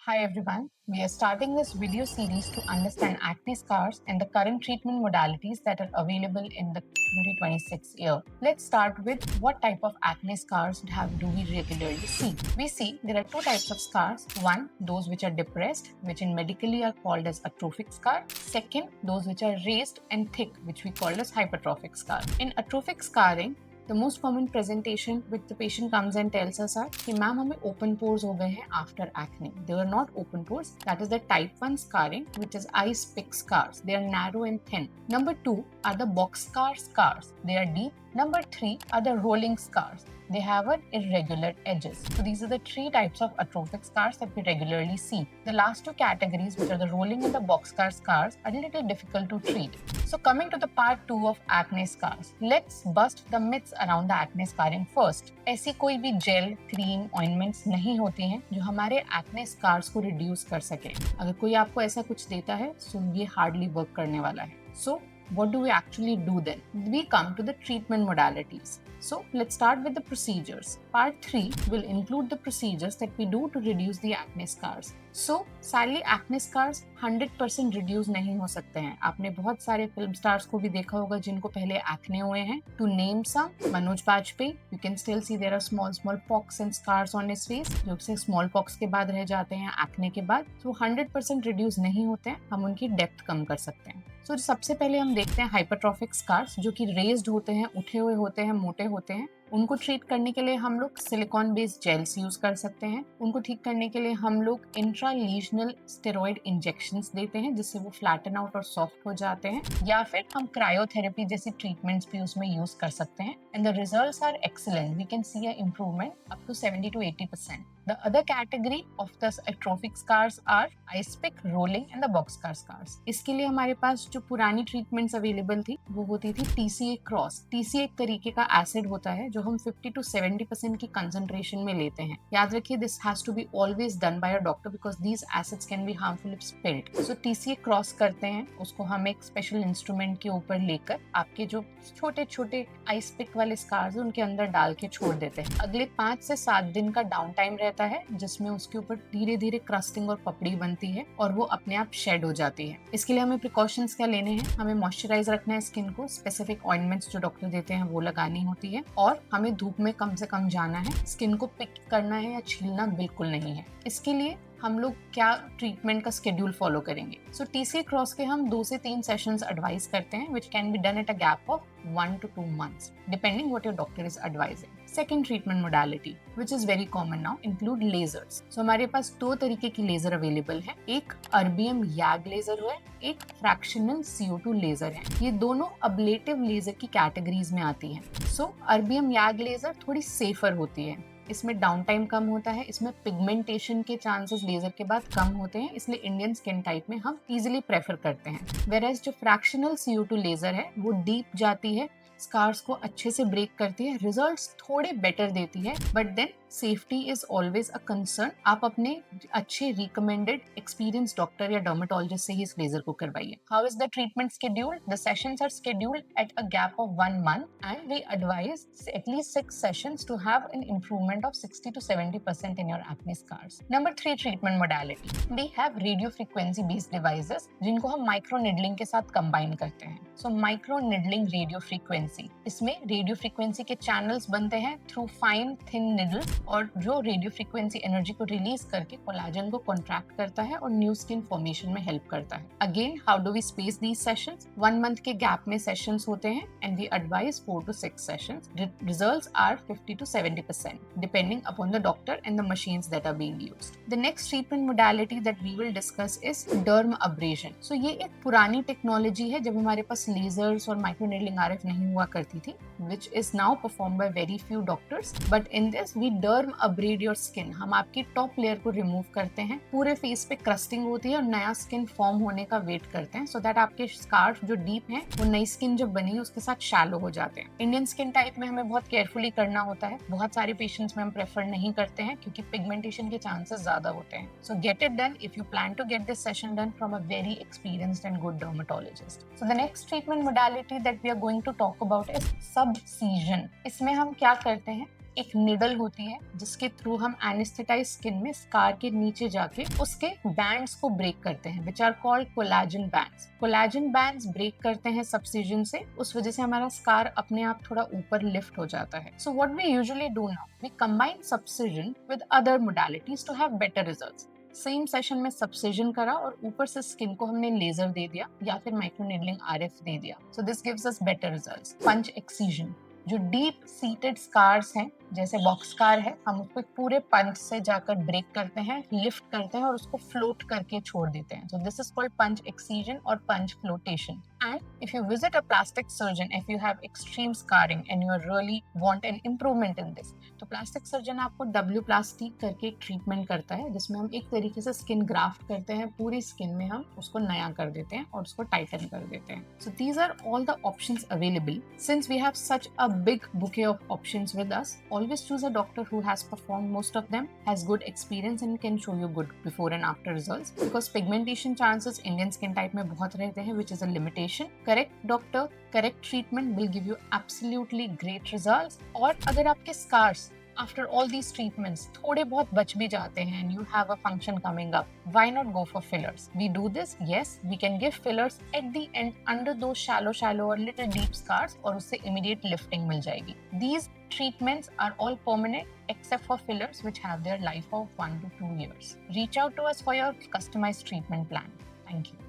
Hi everyone, we are starting this video series to understand acne scars and the current treatment modalities that are available in the 2026 year. Let's start with what type of acne scars do we regularly see. We see there are two types of scars. One, those which are depressed, which in medically are called as atrophic scar. Second, those which are raised and thick, which we call as hypertrophic scar. In atrophic scarring, the most common presentation which the patient comes and tells us are कि ma'am हमें open pores हो गए हैं after acne. They are not open pores. That is the type 1 scarring, which is ice pick scars. They are narrow and thin. Number 2 are the boxcar scars. They are deep. Number 3 are the rolling scars. They have an irregular edges. So these are the three types of atrophic scars that we regularly see. The last two categories, which are the rolling and the boxcar scars, are a little difficult to treat. So coming to the part 2 of acne scars, let's bust the myths around the acne scarring first. ऐसी कोई भी jail, cream, ointments नहीं होती हैं जो हमारे acne scars को reduce कर सके. अगर कोई आपको ऐसा कुछ देता है तो ये हार्डली वर्क करने वाला है. So what do we actually do then? We come to the treatment modalities. So let's start with the procedures. Part 3 will include the procedures that we do to reduce the acne scars. So sadly acne scars 100% reduce नहीं हो सकते हैं. आपने बहुत सारे film stars को भी देखा होगा जिनको पहले एक्ने हुए हैं. To name some, Manoj Bajpayee, you can still see there are small pox and scars on his face, जो से small pox के बाद रह जाते हैं एक्ने के बाद. So 100% reduce नहीं होते हैं. हम उनकी डेप्थ कम कर सकते हैं. So सबसे पहले हम देखते हैं हाइपरट्रॉफिक स्कार्स जो कि रेज्ड होते हैं, उठे हुए होते हैं, मोटे होते हैं. उनको ट्रीट करने के लिए हम लोग सिलिकॉन बेस्ड जेल्स यूज कर सकते हैं. उनको ठीक करने के लिए हम लोग इंट्रालीजनल स्टेरॉइड इंजेक्शंस देते हैं जिससे वो फ्लैटन आउट और सॉफ्ट हो जाते हैं, या फिर हम क्रायोथेरेपी जैसी ट्रीटमेंट्स भी उसमें यूज कर सकते हैं. And the results are excellent. We can see a improvement up to 70 to 80%. The other category of the atrophic scars are ice pick, rolling and the boxcar scars. इसके लिए हमारे पास जो पुरानी ट्रीटमेंट्स अवेलेबल थी वो होती थी TCA क्रॉस. TCA एक तरीके का एसिड होता है जो हम 50 to 70% की कंसंट्रेशन में लेते हैं. याद रखिए this has to be always done by a doctor because these acids can be harmful if spilled. So TCA cross करते हैं, उसको हम एक स्पेशल इंस्ट्रूमेंट के ऊपर लेकर आपके जो छोटे छोटे आइस पिक वाले स्कार्स हैं उनके अंदर डाल के छोड़ देते हैं. अगले 5 से 7 दिन का डाउन टाइम रहता है जिसमें उसके ऊपर धीरे धीरे क्रस्टिंग और पपड़ी बनती है और वो अपने आप शेड हो जाती है. इसके लिए हमें प्रिकॉशंस क्या लेने हैं? हमें मॉइस्चराइज रखना है स्किन को. स्पेसिफिक ऑइंटमेंट्स जो डॉक्टर देते हैं वो लगानी होती है और हमें धूप में कम से कम जाना है. स्किन को पिक करना है या छीलना बिल्कुल नहीं है. इसके लिए हम लोग क्या ट्रीटमेंट का स्केड्यूल फॉलो करेंगे? सो TCA क्रॉस के हम 2 से 3 सेशंस एडवाइस करते हैं which can be done at a gap of 1 to 2 months depending what your doctor is advising. Second treatment modality which is very common now include lasers. So हमारे पास 2 तरीके की laser available है. एक erbium याग laser है, एक fractional CO2 laser है. ये दोनों अब्लेटिव लेजर की कैटेगरीज में आती हैं. सो अर्बियम याग लेजर थोड़ी सेफर होती है. इसमें डाउन टाइम कम होता है, इसमें पिगमेंटेशन के चांसेस लेजर के बाद कम होते हैं, इसलिए इंडियन स्किन टाइप में हम इजीली प्रेफर करते हैं. वेयरएज जो फ्रैक्शनल CO2 लेजर है वो डीप जाती है, स्कार्स को अच्छे से ब्रेक करती है, रिजल्ट्स थोड़े बेटर देती है, but then safety is always a concern. आप अपने अच्छे रिकमेंडेड एक्सपीरियंस डॉक्टर या डर्मेटोलॉजिस्ट से ही इस लेजर को करवाइए. How is the treatment scheduled? The sessions are scheduled at a gap of 1 month and we advise at least 6 sessions to have an improvement of 60 to 70% in your acne scars. Number 3 treatment modality. We have radio frequency based devices जिनको हम micro needling के साथ combine करते हैं. So micro needling radio frequency, इसमें radio frequency के channels बनते हैं थ्रू फाइन थिन निडल्स और जो रेडियो फ्रीक्वेंसी एनर्जी को रिलीज करके कोलाजन को कॉन्ट्रैक्ट करता है और न्यू स्किन फॉर्मेशन में हेल्प करता है. Again how do we space these sessions? 1 month के गैप में सेशंस होते हैं and we advise 4 to 6 sessions. Results are 50 to 70% depending upon the doctor and the machines that are being used. The next treatment modality that we will discuss is derm abrasion. So ये एक पुरानी technology है जब हमारे पास ledgers और माइक्रोनेडलिंग RF नहीं हुआ करती थी, which is now performed by very few doctors. But in this we derm abrade your skin. हम आपकी टॉप लेयर को रिमूव करते हैं, पूरे फेस पे क्रस्टिंग होती है और नया स्किन फॉर्म होने का वेट करते हैं so that आपके स्कार्स जो डीप हैं वो नई स्किन जब बनी है उसके साथ शैलो हो जाते हैं. इंडियन स्किन टाइप में हमें बहुत केयरफुली करना होता है. बहुत सारे पेशेंट्स में हम प्रेफर नहीं करते हैं क्योंकि पिगमेंटेशन के चांसेस ज्यादा होते हैं. So get it done if you plan to get this session done from a very experienced and good dermatologist. So the next treatment modality that we are going to talk about is subcision. इसमें हम क्या करते हैं एक needle होती है जिसके through हम एनेस्थेटाइज स्किन में स्कार के नीचे जाके उसके बैंड्स को ब्रेक करते हैं, which are called collagen bands. Collagen bands break करते हैं सब्सिजन से, उस वजह से हमारा स्कार अपने आप थोड़ा ऊपर लिफ्ट हो जाता है। So what we usually do now, we combine subcision with other modalities to have better results. Same session में सब्सिजन करा और ऊपर से स्किन को हमने लेजर दे दिया या फिर माइक्रोनीडलिंग आरएफ दे दिया। So this gives us better results. Punch excision, जो डीप सीटेड स्कार्स हैं, जैसे बॉक्स स्कार है, हम उसको पूरे पंच से जाकर ब्रेक करते हैं, लिफ्ट करते हैं और उसको फ्लोट करके छोड़ देते हैं। So this is called punch excision और punch flotation. And if you visit a plastic surgeon, if you have extreme scarring and you really want an improvement in this, तो प्लास्टिक सर्जन आपको W प्लास्टी करके एक treatment करता है जिसमें हम एक तरीके से स्किन ग्राफ्ट करते हैं, पूरी स्किन में हम उसको नया कर देते हैं और उसको टाइटन कर देते हैं। So these are all the options available. Since we have such a big bouquet of options with us, always choose a doctor who has performed most of them, has good experience and can show you good before and after results, because pigmentation chances Indian skin type में बहुत रहते हैं, which is a limitation. Correct doctor, correct treatment will give you absolutely great results. और अगर आपके scars after all these treatments थोड़े बहुत बच भी जाते हैं and you have a function coming up, why not go for fillers? We do this, yes, we can give fillers at the end under those shallow or little deep scars और उससे immediate lifting मिल जाएगी. These treatments are all permanent except for fillers which have their life of 1 to 2 years. Reach out to us for your customized treatment plan. Thank you.